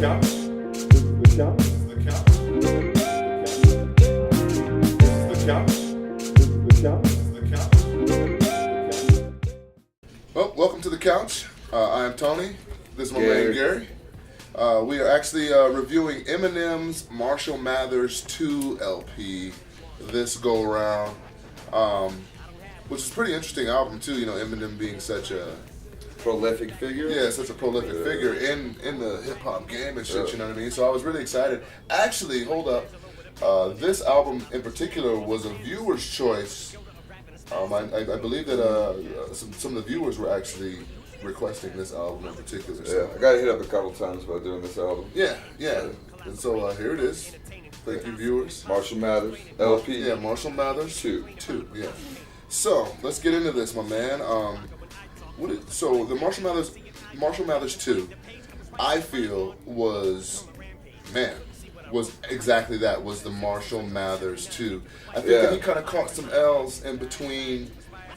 couch. This is the couch. The couch. This is the couch. This is the couch. The couch. Well, welcome to the couch. I am Tony. This is my man Gary. We are actually reviewing Eminem's Marshall Mathers 2 LP this go around, which is a pretty interesting album too. You know, Eminem being such a prolific figure. Yeah, such a prolific figure in the hip hop game and shit. You know what I mean? So I was really excited. Actually, hold up. This album in particular was a viewer's choice. I believe that some of the viewers were actually requesting this album in particular. So. Yeah, I got hit up a couple times about doing this album. Yeah. And so here it is. Thank you, viewers. Marshall Mathers LP. Yeah, Marshall Mathers 2. Yeah. So let's get into this, my man. So the Marshall Mathers 2, I feel was exactly that. Was the Marshall Mathers 2. I think that he kind of caught some L's in between.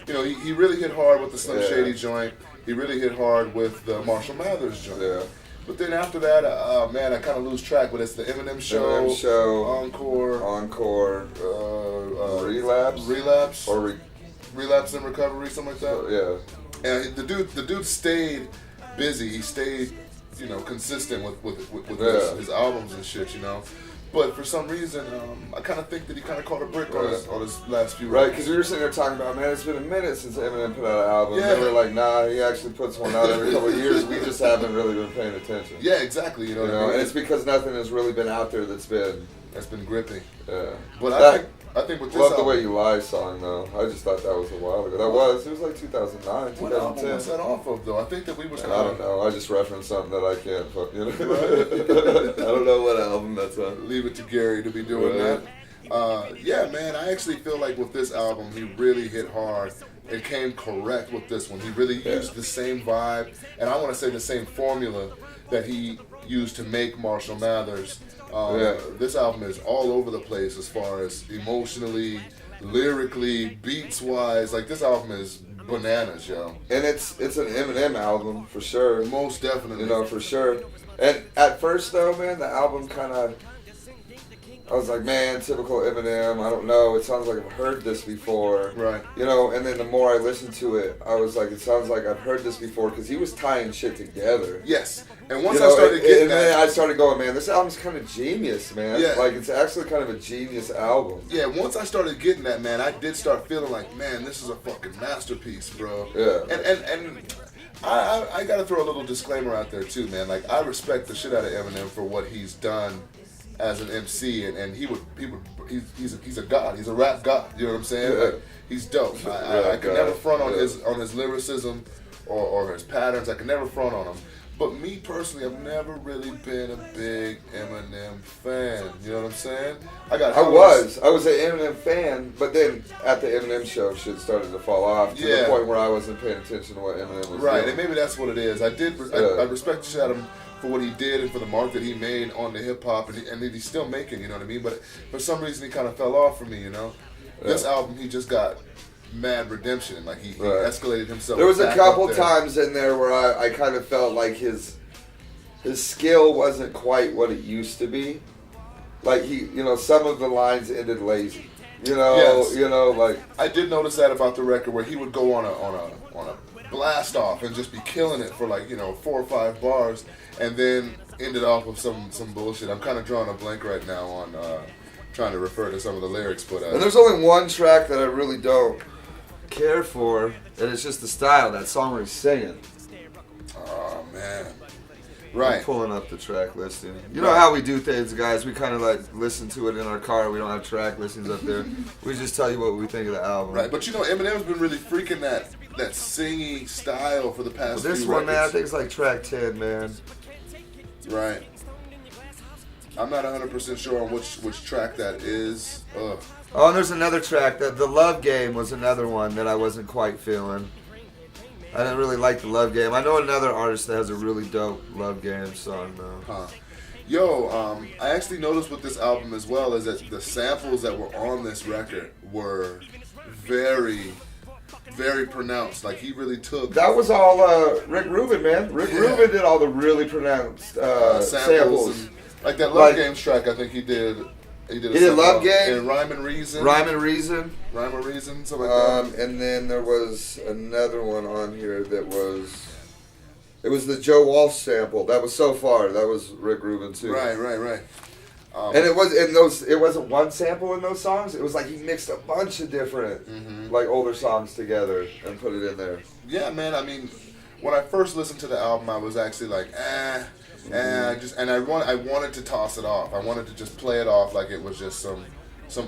You know, he really hit hard with the Slim Shady joint. He really hit hard with the Marshall Mathers joint. Yeah. But then after that, I kind of lose track. But it's the Eminem Show, Encore, Relapse, Relapse and Recovery, something like that. Yeah. And the dude stayed busy. He stayed, consistent with his albums and shit, But for some reason, I kind of think that he kind of caught a brick on his last few records. Right, because we were sitting there talking about, man, it's been a minute since Eminem put out an album. Yeah. And they were like, nah, he actually puts one out every couple of years. We just haven't really been paying attention. Yeah, exactly. You know what I mean? And it's because nothing has really been out there that's been gripping. Yeah. But I think with this Love the Way You Lie song, though. I just thought that was a while ago. It was like 2009, 2010. What album was that off of, though? I think that we was. I don't know. I just referenced something that I can't. I don't know what album that's on. Leave it to Gary to be doing that. Man. I actually feel like with this album, he really hit hard and came correct with this one. He really used the same vibe, and I want to say the same formula that he used to make Marshall Mathers. This album is all over the place as far as emotionally, lyrically, beats wise. Like, this album is bananas, yo. And it's an Eminem album for sure. Most definitely. For sure. And at first though, man, the album kind of, I was like, man, typical Eminem. I don't know. It sounds like I've heard this before. Right. And then the more I listened to it, I was like, it sounds like I've heard this before because he was tying shit together. Yes. And once I started getting that, I started going, man, this album's kind of genius, man. Yeah. Like, it's actually kind of a genius album. Yeah, once I started getting that, man, I did start feeling like, man, this is a fucking masterpiece, bro. Yeah. And I gotta throw a little disclaimer out there too, man. Like, I respect the shit out of Eminem for what he's done as an MC, and he's a god. He's a rap god. You know what I'm saying? Yeah. Like, he's dope. I can never front on his lyricism or his patterns. I can never front on him. But me personally, I've never really been a big Eminem fan. You know what I'm saying? I was an Eminem fan, but then at the Eminem show, shit started to fall off to the point where I wasn't paying attention to what Eminem was doing. Right, and maybe that's what it is. I respect the shit out of him for what he did and for the mark that he made on the hip hop, and he's still making. You know what I mean? But for some reason, he kind of fell off for me. This album, he just got mad redemption. Like, he escalated himself. There was a couple times in there where I kind of felt like his skill wasn't quite what it used to be. Like, some of the lines ended lazy. Like, I did notice that about the record where he would go on a blast off and just be killing it for 4 or 5 bars, and then ended off with some bullshit. I'm kind of drawing a blank right now on trying to refer to some of the lyrics, but and there's only one track that I really don't care for, and it's just the style. That song where he's singing. Oh man, right. I'm pulling up the track listing. You know how we do things, guys. We kind of listen to it in our car. We don't have track listings up there. We just tell you what we think of the album. Right, but Eminem's been really freaking that singy style for the past. This few one, records. man, I think it's like track 10, man. Right. I'm not 100% sure on which track that is. Ugh. Oh, and there's another track. The Love Game was another one that I wasn't quite feeling. I didn't really like the Love Game. I know another artist that has a really dope Love Game song, though. Huh. Yo, I actually noticed with this album as well is that the samples that were on this record were very very pronounced. Like he really took That was all Rick Rubin, man. Rick Rubin did all the really pronounced samples. And, like that Love Games track, I think he did. He did Love Game and Rhyme and Reason. Rhyme and Reason, something like that. and then there was another one on here that was. It was the Joe Walsh sample. That was So Far. That was Rick Rubin too. Right. And it was in those. It wasn't one sample in those songs. It was like he mixed a bunch of different, like older songs together and put it in there. Yeah, man. I mean, when I first listened to the album, I was actually like, I wanted to toss it off. I wanted to just play it off like it was just some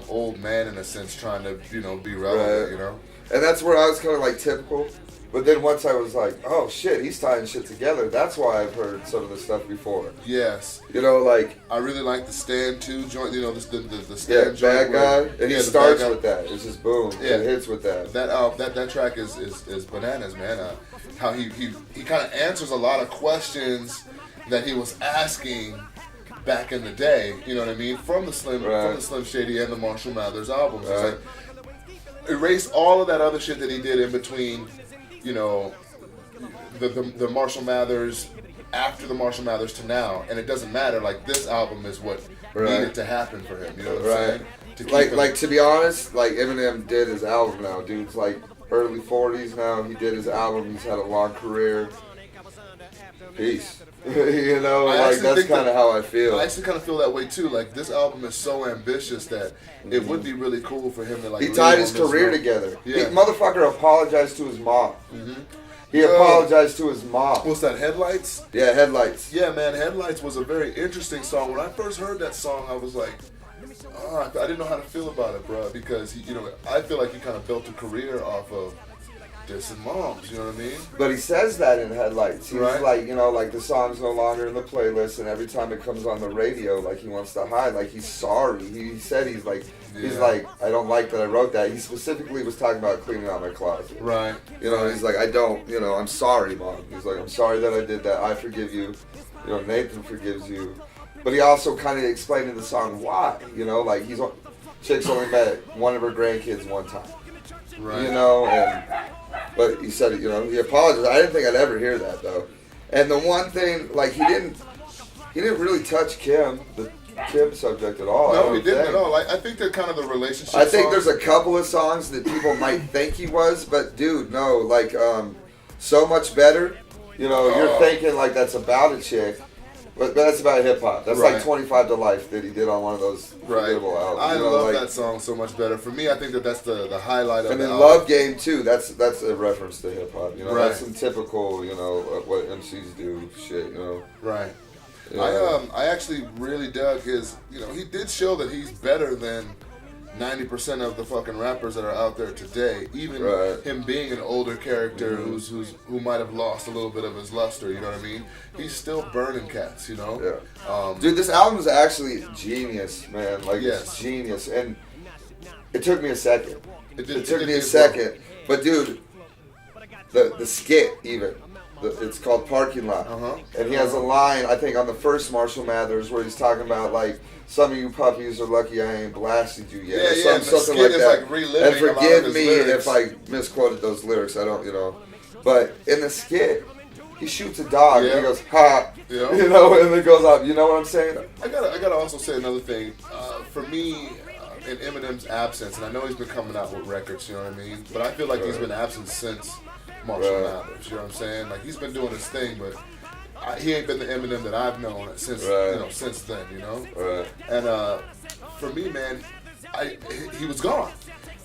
old man in a sense trying to be relevant, Right. And that's where I was kind of like typical. But then once I was like, oh shit, he's tying shit together. That's why I've heard some of the stuff before. Yes. Like I really like the Stand 2 joint. The Stand joint. Bad Guy, and he starts with that. It's just boom. Yeah. It hits with that. That track is bananas, man. How he kind of answers a lot of questions that he was asking back in the day. You know what I mean? From the Slim Shady and the Marshall Mathers albums. Right. It's like erase all of that other shit that he did in between. The Marshall Mathers, after the Marshall Mathers to now, and it doesn't matter. Like this album is what needed to happen for him. You know what I'm saying? To be honest, like Eminem did his album now. Dude's like early 40s now. He did his album. He's had a long career. Peace. That's kind of how I feel. I actually kind of feel that way too. Like this album is so ambitious that it would be really cool for him to like. He tied his career together. Yeah. Motherfucker apologized to his mom. He apologized to his mom. What's that? Headlights? Yeah, Headlights. Yeah, man. Headlights was a very interesting song. When I first heard that song, I was like, I didn't know how to feel about it, bro. Because I feel like he kind of built a career off of dissing moms. You know what I mean? But he says that in Headlights. He's right. like the song's no longer in the playlist, and every time it comes on the radio, like he wants to hide, like he's sorry. He said he's like, I don't like that I wrote that. He specifically was talking about cleaning out my closet. Right. He's like, I'm sorry, Mom. He's like, I'm sorry that I did that. I forgive you. Nathan forgives you. But he also kind of explained in the song why. Like chick's only met one of her grandkids one time. Right. But he said, he apologized. I didn't think I'd ever hear that though. And the one thing, like he didn't really touch Kim subject at all. No, he didn't at all. I think they're kind of the relationship. I think songs. there's a couple of songs that people might think he was, but dude, no. Like So Much Better. You're thinking like that's about a chick. But that's about hip hop. That's like 25 to Life that he did on one of those forgettable albums. I love that song So Much Better. For me, I think that's the highlight of the album. And then Love Game too. That's a reference to hip hop. That's some typical what MCs do shit. Right. Yeah. I actually really dug his. He did show that he's better than 90% of the fucking rappers that are out there today. Even him being an older character who might have lost a little bit of his luster, you know what I mean? He's still burning cats, Yeah. Dude, this album is actually genius, man. Like, it's genius. And it took me a second. It took me a second. But, dude, the skit, even. It's called Parking Lot. And he has a line, I think, on the first Marshall Mathers where he's talking about, like, some of you puppies are lucky I ain't blasted you yet. Something like that. And forgive me if I misquoted those lyrics. I don't, But in the skit, he shoots a dog and he goes, ha. And it goes up. You know what I'm saying? I gotta also say another thing. For me, in Eminem's absence, and I know he's been coming out with records, you know what I mean? But I feel like he's been absent since Marshall Mathers, you know what I'm saying? Like, he's been doing his thing, but he ain't been the Eminem that I've known since since then, And for me, man, he was gone,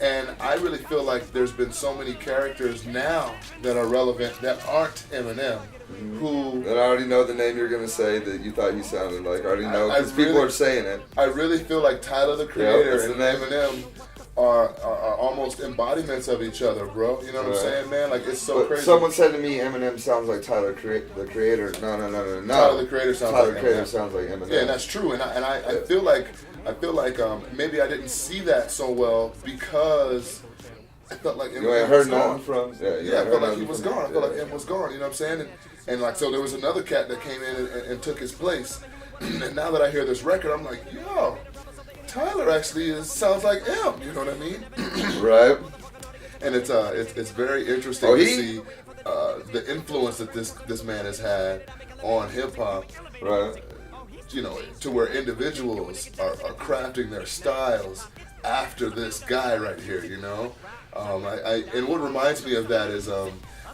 and I really feel like there's been so many characters now that are relevant that aren't Eminem, who. And I already know the name you're gonna say that you thought you sounded like. I already know because people are saying it. I really feel like Tyler the Creator and Eminem are almost embodiments of each other, bro. You know what I'm saying, man? Like, it's so crazy. Someone said to me, Eminem sounds like Tyler the Creator. No. Tyler the Creator sounds like Eminem. Sounds like Eminem. Yeah, and that's true. And I feel like maybe I didn't see that so well because I felt like Eminem ain't heard nothing from. I felt like he was gone. I felt like Eminem was gone. You know what I'm saying? And like, so there was another cat that came in and took his place. And now that I hear this record, I'm like, yo, Tyler actually sounds like him, you know what I mean? Right. and it's very interesting to see the influence that this man has had on hip hop. Right. You know, to where individuals are crafting their styles after this guy right here. You know, and what reminds me of that is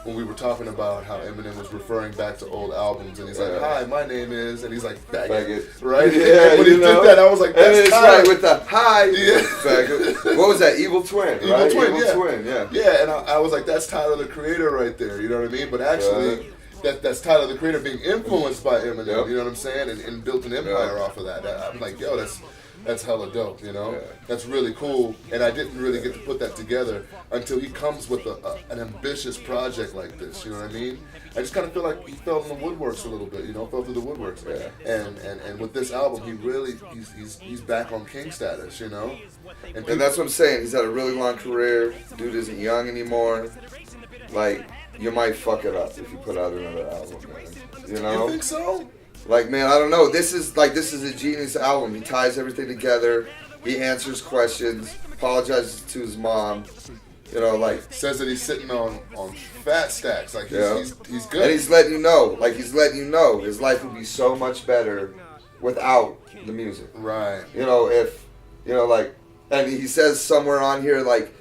when we were talking about how Eminem was referring back to old albums, and he's like, "Hi, my name is," and he's like, "Faggot," right? Yeah, when he did that, I was like, "That's and it's right with the hi." Yeah. Faggot. What was that? Evil Twin. Evil right? Twin. Evil Twin. Yeah. Yeah, and I was like, "That's Tyler the Creator right there." You know what I mean? But actually, that's Tyler the Creator being influenced by Eminem. Yep. You know what I'm saying? And built an empire off of that. I'm like, yo, that's hella dope, you know? Yeah. That's really cool, and I didn't really get to put that together until he comes with an ambitious project like this, you know what I mean? I just kind of feel like he fell in the woodworks a little bit, you know, fell through the woodworks. Yeah. And with this album, he's back on king status, you know? And that's what I'm saying. He's had a really long career. Dude isn't young anymore. Like, you might fuck it up if you put out another album, man. You know? You think so? Like, man, I don't know. This is a genius album. He ties everything together. He answers questions. Apologizes to his mom. You know, like, says that he's sitting on fat stacks. Like he's good. And he's letting you know. Like, he's letting you know his life would be so much better without the music. Right. You know, if like, and he says somewhere on here, like,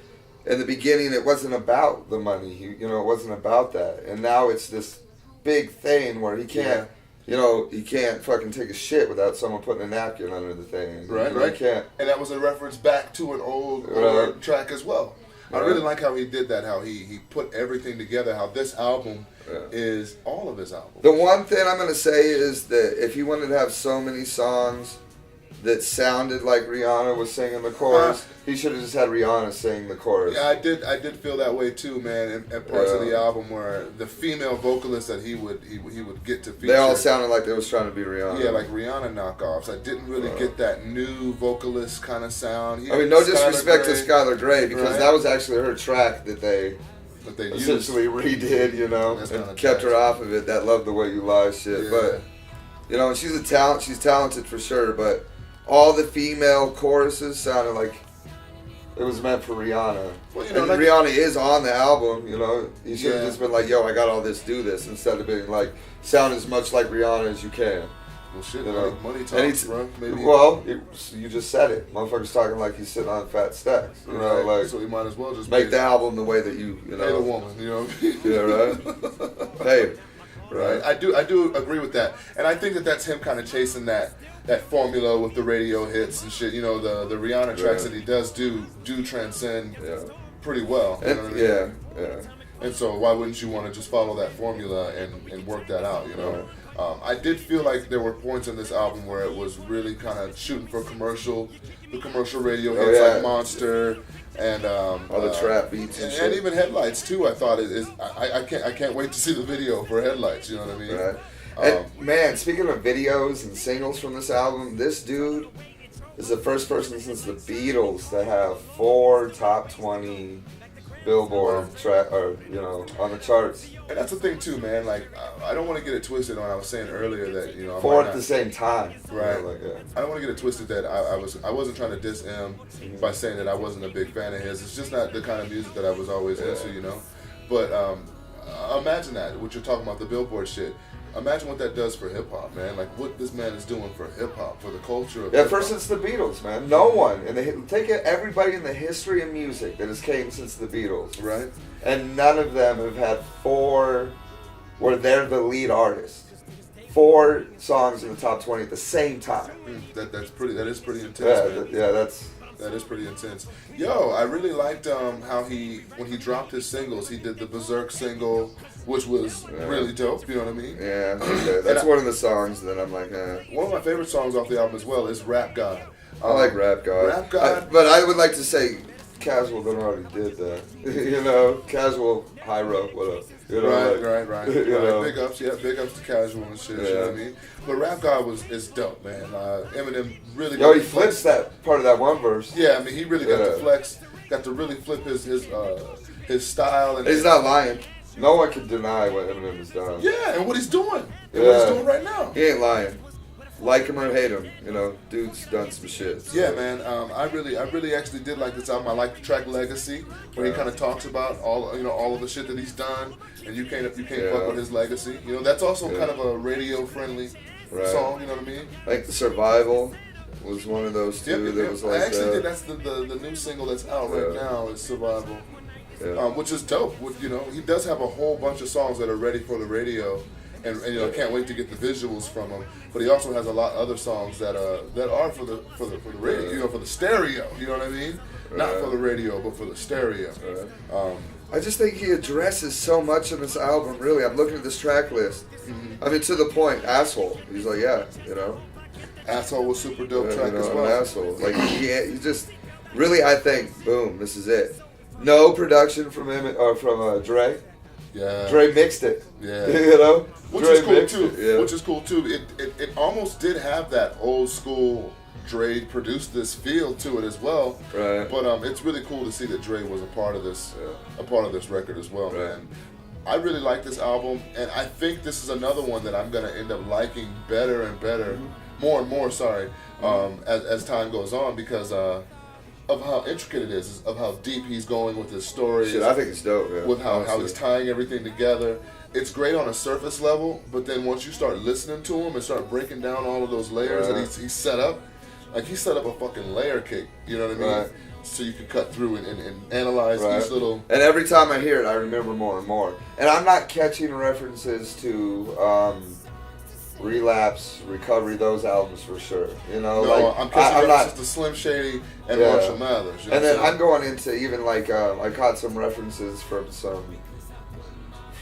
in the beginning it wasn't about the money. It wasn't about that. And now it's this big thing where he can't. You know, he can't fucking take a shit without someone putting a napkin under the thing. Right. He can't. And that was a reference back to an old track as well. I really like how he did that, how he put everything together, how this album is all of his albums. The one thing I'm going to say is that if he wanted to have so many songs that sounded like Rihanna was singing the chorus, he should have just had Rihanna sing the chorus. Yeah, I did feel that way too, man. And parts of the album where the female vocalists that he would get to feature, they all sounded like they was trying to be Rihanna. Yeah, like Rihanna knockoffs. I didn't really get that new vocalist kind of sound. I mean, no disrespect to Skylar Grey, because that was actually her track that they essentially redid, you know, and kept her off of it. That Love the Way You Lie shit. Yeah. But, you know, she's a talent. She's talented for sure, but all the female choruses sounded like it was meant for Rihanna. Well, you know, and Rihanna is on the album, you know. You should have just been like, yo, I got all this, do this, instead of being like, sound as much like Rihanna as you can. Well, shit, you know? money talks, bro. Maybe. Well, you just said it. Motherfucker's talking like he's sitting on fat stacks. You know, like, so he might as well just make the album the way that you know. Pay the woman, you know. Yeah, right? Pay. Right. I do agree with that. And I think that that's him kind of chasing that formula with the radio hits and shit. You know, the Rihanna tracks that he does do transcend pretty well. You know what I mean? Yeah. And so why wouldn't you want to just follow that formula and work that out, you know? I did feel like there were points in this album where it was really kind of shooting for the commercial radio hits like Monster and all the trap beats and shit. And even Headlights too. I thought I can't wait to see the video for Headlights. You know what I mean? Right. And, man, speaking of videos and singles from this album, this dude is the first person since the Beatles to have 4 top 20 Billboard track, or on the charts. And that's the thing too, man. Like, I don't want to get it twisted. When I was saying earlier that I 4 at the same time, right? You know, like, I don't want to get it twisted that I wasn't trying to diss him by saying that I wasn't a big fan of his. It's just not the kind of music that I was always into, you know. But imagine that what you're talking about, the Billboard shit. Imagine what that does for hip hop, man. Like what this man is doing for hip hop, for the culture of hip hop. First it's the Beatles, man. No one, and everybody in the history of music that has came since the Beatles, right? And none of them have had 4 where they're the lead artist. 4 songs in the top 20 at the same time. That is pretty intense. Man. That is pretty intense. Yo, I really liked how when he dropped his singles, he did the Berserk single, which was really dope. You know what I mean? Yeah, okay. That's one of the songs that I'm like, One of my favorite songs off the album as well is Rap God. I like Rap God. But I would like to say Casual done already did that. You know, Casual, Hyro, what up? You know, right. You know. Big ups to Casual and shit. You know what I mean? But Rap God is dope, man. Eminem really. Yo, he flips that part of that one verse. Yeah, I mean, he really got to flex, got to really flip his style. And he's not lying. No one can deny what Eminem has done. Yeah, and what he's doing. And what he's doing right now. He ain't lying. like him or hate him, you know, dude's done some shit. So. Yeah, man. I really actually did like this album. I like the track "Legacy," where he kind of talks about all of the shit that he's done, and you can't fuck with his legacy. You know, that's also kind of a radio friendly song. You know what I mean? Like the Survival was one of those two that was like. I actually think that's the new single that's out right now is "Survival," which is dope. You know, he does have a whole bunch of songs that are ready for the radio. And you know, I can't wait to get the visuals from him. But he also has a lot of other songs that are for the radio, you know, for the stereo. You know what I mean? Not for the radio, but for the stereo. I just think he addresses so much in this album. Really, I'm looking at this track list. I mean, to the point, "Asshole." He's like, yeah, you know, "Asshole" was super dope track as well. An asshole. Like he just really, I think, boom, this is it. No production from him or from Dre. Yeah. Dre mixed it. Yeah. You know? Which is cool too. Which is cool too. It almost did have that old school Dre produced this feel to it as well. Right. But it's really cool to see that Dre was a part of this record as well, man. I really like this album, and I think this is another one that I'm gonna end up liking better and better, more and more. As time goes on, because of how intricate it is, of how deep he's going with his story. Shit, I think it's dope, man. With how he's tying everything together. It's great on a surface level, but then once you start listening to him and start breaking down all of those layers that he's set up, like he set up a fucking layer cake, you know what I mean? Right. So you can cut through and analyze each little... And every time I hear it, I remember more and more. And I'm not catching references to... Relapse, Recovery, those albums for sure. You know, no, like I'm catching references to Slim Shady and Marshall Mathers. You know and then I'm going into even like I caught some references from some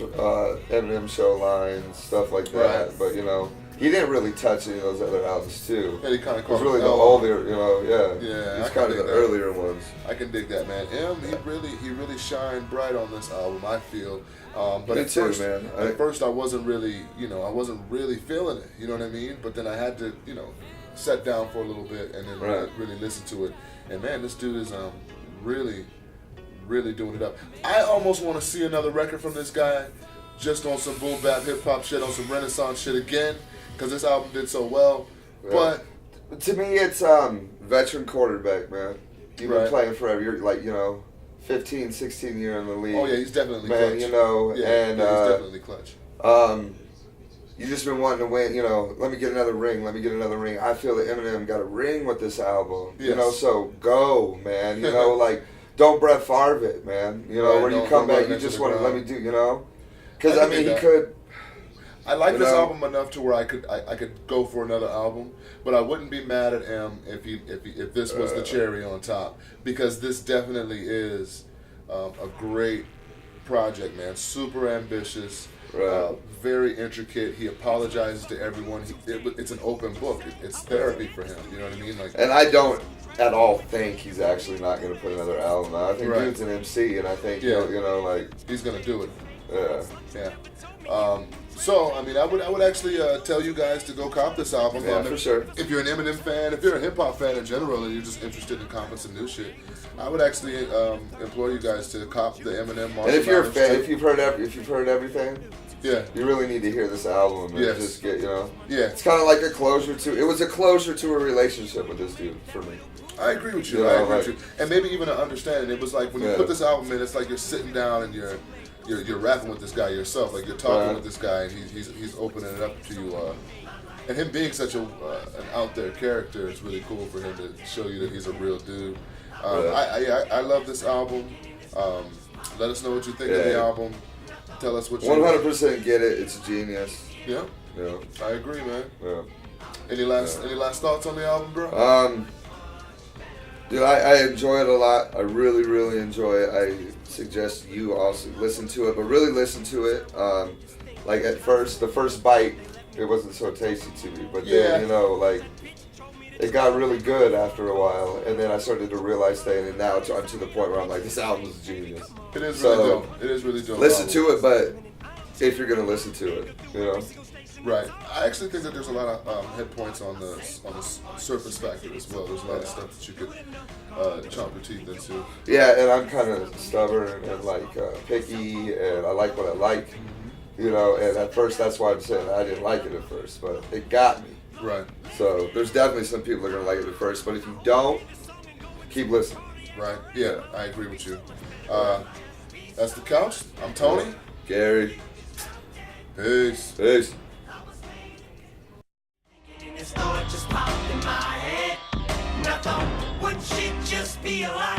Eminem show lines, stuff like that. Right. But you know, he didn't really touch any of those other albums too. Yeah, he kind of it was really the older, you know, yeah. It's kind of the earlier ones. I can dig that, man. He really shined bright on this album, I feel. But Me at too, first, man. At first, I wasn't really feeling it. You know what I mean? But then I had to, sit down for a little bit and then really listen to it. And man, this dude is really, really doing it up. I almost want to see another record from this guy, just on some boom bap hip hop shit, on some Renaissance shit again, because this album did so well. Yeah. But to me, it's veteran quarterback, man. You've been playing forever. You're like 15, 16 year in the league. Oh yeah, he's definitely man, clutch. You know, and he's definitely clutch. You just been wanting to win. You know, let me get another ring. Let me get another ring. I feel that Eminem got a ring with this album. Yes. You know, so go, man. You know, like don't Brett Favre it, man. You know, when you come back, you just want to let me do. You know, because I mean, he could. I like this album enough to where I could go for another album, but I wouldn't be mad at him if this was the cherry on top, because this definitely is a great project, man. Super ambitious, very intricate. He apologizes to everyone. It's an open book. It's therapy for him. You know what I mean? Like, and I don't at all think he's actually not going to put another album out. I think dude's an MC, and I think like he's going to do it. Yeah. So, I mean, I would actually tell you guys to go cop this album. Yeah, for sure. If you're an Eminem fan, if you're a hip-hop fan in general, and you're just interested in copping some new shit, I would actually implore you guys to cop the Eminem Marshall. And if you're a fan, too. if you've heard everything, you really need to hear this album and just get, it's kind of like a closure to. It was a closure to a relationship with this dude for me. I agree with you. I agree with you, and maybe even an understanding. It was like when you put this album in, it's like you're sitting down and you're rapping with this guy yourself, like you're talking with this guy, and he's opening it up to you. And him being such an out there character, it's really cool for him to show you that he's a real dude. I love this album. Let us know what you think of the album. Tell us what you 100% get it. It's genius. Yeah. Yeah. I agree, man. Yeah. Any last thoughts on the album, bro? Dude, I enjoy it a lot. I really, really enjoy it. I suggest you also listen to it, but really listen to it. Like at first, the first bite, it wasn't so tasty to me, but then, like, it got really good after a while, and then I started to realize things, and now I'm to the point where I'm like, this album is genius. It is really dope. It is really dope. Listen to it, but if you're going to listen to it, Right. I actually think that there's a lot of head points on the surface factor as well. There's a lot of stuff that you could chomp your teeth into. Yeah, and I'm kind of stubborn and like picky, and I like what I like. You know, and at first that's why I'm saying I didn't like it at first, but it got me. Right. So there's definitely some people that are gonna like it at first, but if you don't, keep listening. Right. Yeah, I agree with you. That's the couch. I'm Tony. Gary. Peace. Peace. This thought just popped in my head. And I thought, wouldn't shit just be a lie?